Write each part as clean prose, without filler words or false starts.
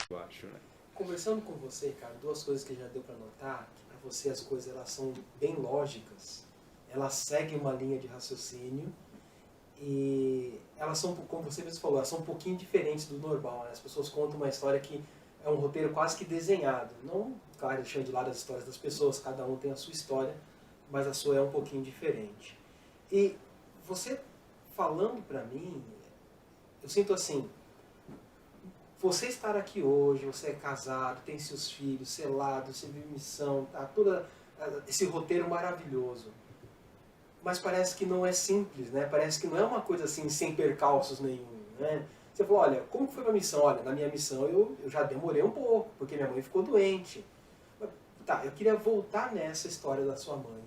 eu acho, né? Conversando com você, cara, duas coisas que já deu para notar, que para você as coisas elas são bem lógicas, elas seguem uma linha de raciocínio e elas são, como você mesmo falou, elas são um pouquinho diferentes do normal, né? As pessoas contam uma história que é um roteiro quase que desenhado, não, claro, deixando de lado as histórias das pessoas, cada um tem a sua história, mas a sua é um pouquinho diferente. E você falando para mim, eu sinto assim, você estar aqui hoje, você é casado, tem seus filhos, selado, você vive missão, tá toda esse roteiro maravilhoso. Mas parece que não é simples, né? Parece que não é uma coisa assim sem percalços nenhum, né? Você falou, olha, como foi a missão? Olha, na minha missão eu já demorei um pouco, porque minha mãe ficou doente. Tá, eu queria voltar nessa história da sua mãe.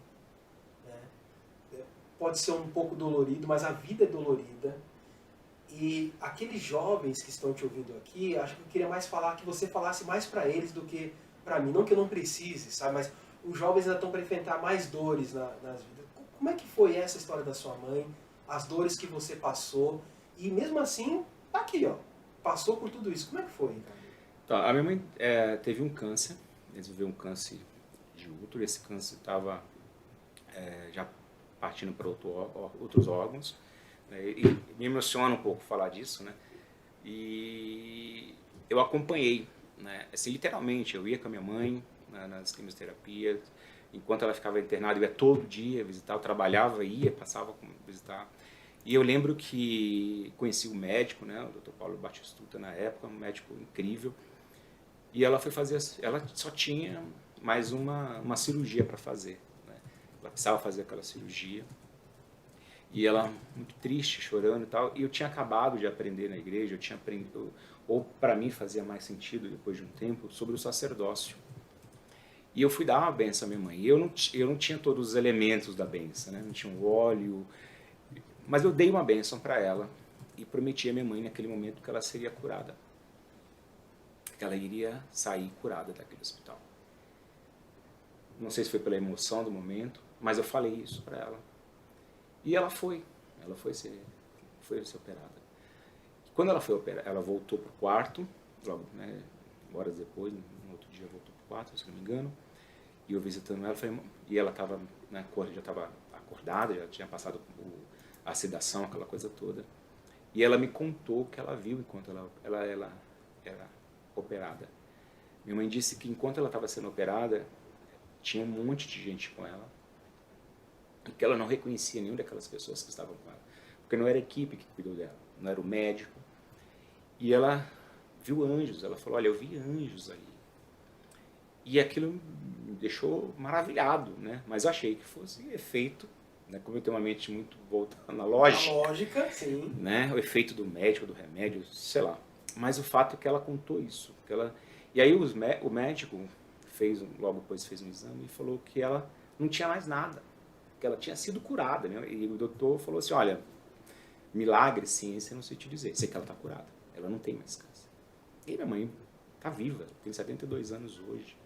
Né? Pode ser um pouco dolorido, mas a vida é dolorida. E aqueles jovens que estão te ouvindo aqui, acho que eu queria mais falar que você falasse mais para eles do que para mim. Não que eu não precise, sabe? Mas os jovens ainda estão para enfrentar mais dores nas vidas. Como é que foi essa história da sua mãe? As dores que você passou? E mesmo assim, tá aqui, ó. Passou por tudo isso. Como é que foi, Ricardo? Tá, a minha mãe teve um câncer, desenvolveu um câncer de útero, esse câncer estava já partindo para outros órgãos, né, e me emociona um pouco falar disso, né? E eu acompanhei, né? Assim, literalmente, eu ia com a minha mãe nas quimioterapias, enquanto ela ficava internada, eu ia todo dia visitar, eu trabalhava, ia, passava a visitar. E eu lembro que conheci o médico, né, o Dr. Paulo Batistuta na época, um médico incrível, e ela foi fazer, ela só tinha mais uma cirurgia para fazer, né? Ela precisava fazer aquela cirurgia, e ela muito triste, chorando e tal, e eu tinha acabado de aprender na igreja, eu tinha aprendido, ou para mim fazia mais sentido depois de um tempo, sobre o sacerdócio. E eu fui dar uma benção à minha mãe, e eu não tinha todos os elementos da benção, né? Não tinha um óleo, mas eu dei uma benção para ela, e prometi à minha mãe naquele momento que ela seria curada, que ela iria sair curada daquele hospital. Não sei se foi pela emoção do momento, mas eu falei isso para ela. E ela foi ser operada. Quando ela foi operada, ela voltou pro quarto, logo, né, horas depois, no outro dia voltou pro quarto, se não me engano, e eu visitando ela, e ela estava, né, já estava acordada, já tinha passado a sedação, aquela coisa toda. E ela me contou o que ela viu enquanto ela era operada. Minha mãe disse que enquanto ela estava sendo operada, tinha um monte de gente com ela, e que ela não reconhecia nenhuma daquelas pessoas que estavam com ela, porque não era a equipe que cuidou dela, não era o médico. E ela viu anjos, ela falou, olha, eu vi anjos ali. E aquilo me deixou maravilhado, né? Mas eu achei que fosse efeito, né? Como eu tenho uma mente muito voltada na lógica, A lógica, sim. né? O efeito do médico, do remédio, sei lá. Mas o fato é que ela contou isso. Que ela... E aí o médico logo depois fez um exame e falou que ela não tinha mais nada, que ela tinha sido curada, né? E o doutor falou assim, olha, milagre, ciência, não sei te dizer, sei que ela está curada, ela não tem mais câncer. E minha mãe está viva, tem 72 anos hoje,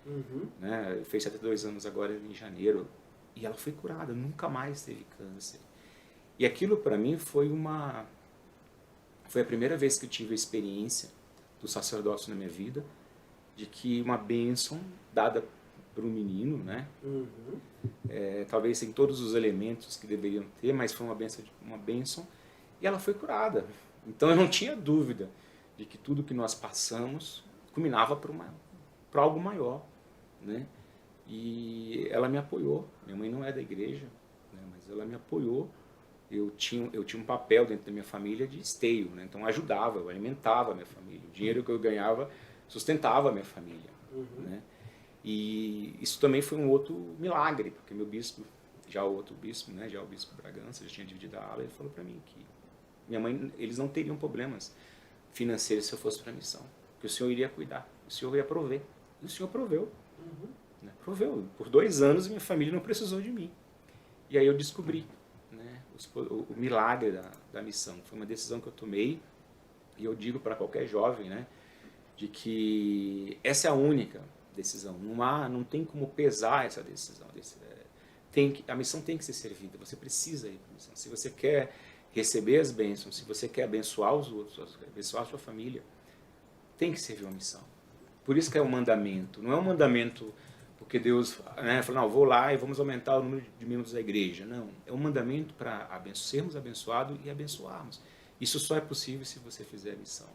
né? Fez 72 anos agora em janeiro, e ela foi curada, nunca mais teve câncer. E aquilo para mim foi a primeira vez que eu tive a experiência do sacerdócio na minha vida, de que uma bênção dada para um menino, né? Talvez sem todos os elementos que deveriam ter, mas foi uma bênção, e ela foi curada. Então eu não tinha dúvida de que tudo que nós passamos culminava para algo maior, né? E ela me apoiou. Minha mãe não é da igreja, né? Mas ela me apoiou. Eu tinha um papel dentro da minha família de esteio, né? Então eu ajudava, eu alimentava a minha família. O dinheiro que eu ganhava sustentava a minha família, né? E isso também foi um outro milagre, porque meu bispo, já o outro bispo, né, já o bispo Bragança, já tinha dividido a ala, ele falou para mim que minha mãe, eles não teriam problemas financeiros se eu fosse para a missão, que o Senhor iria cuidar, o Senhor ia prover. E o Senhor proveu, né? Proveu. Por 2 anos minha família não precisou de mim. E aí eu descobri, né, o milagre da missão. Foi uma decisão que eu tomei, e eu digo para qualquer jovem, né, de que essa é a única decisão. Não tem como pesar essa decisão. A missão tem que ser servida. Você precisa ir para a missão. Se você quer receber as bênçãos, se você quer abençoar os outros, abençoar a sua família, tem que servir uma missão. Por isso que é um mandamento. Não é um mandamento porque Deus, né, falou, não, vou lá e vamos aumentar o número de membros da igreja. Não, é um mandamento para sermos abençoados e abençoarmos. Isso só é possível se você fizer a missão.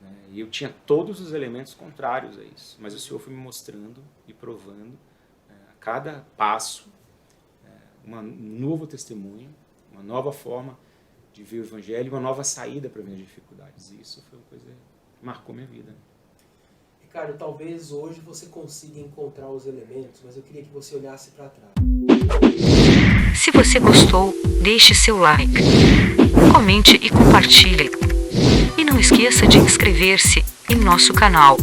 Né? E eu tinha todos os elementos contrários a isso, mas o Senhor foi me mostrando e provando a cada passo um novo testemunho, uma nova forma de ver o Evangelho e uma nova saída para minhas dificuldades. E isso foi uma coisa que marcou minha vida. Ricardo, talvez hoje você consiga encontrar os elementos, mas eu queria que você olhasse para trás. Se você gostou, deixe seu like, comente e compartilhe. E não esqueça de inscrever-se em nosso canal.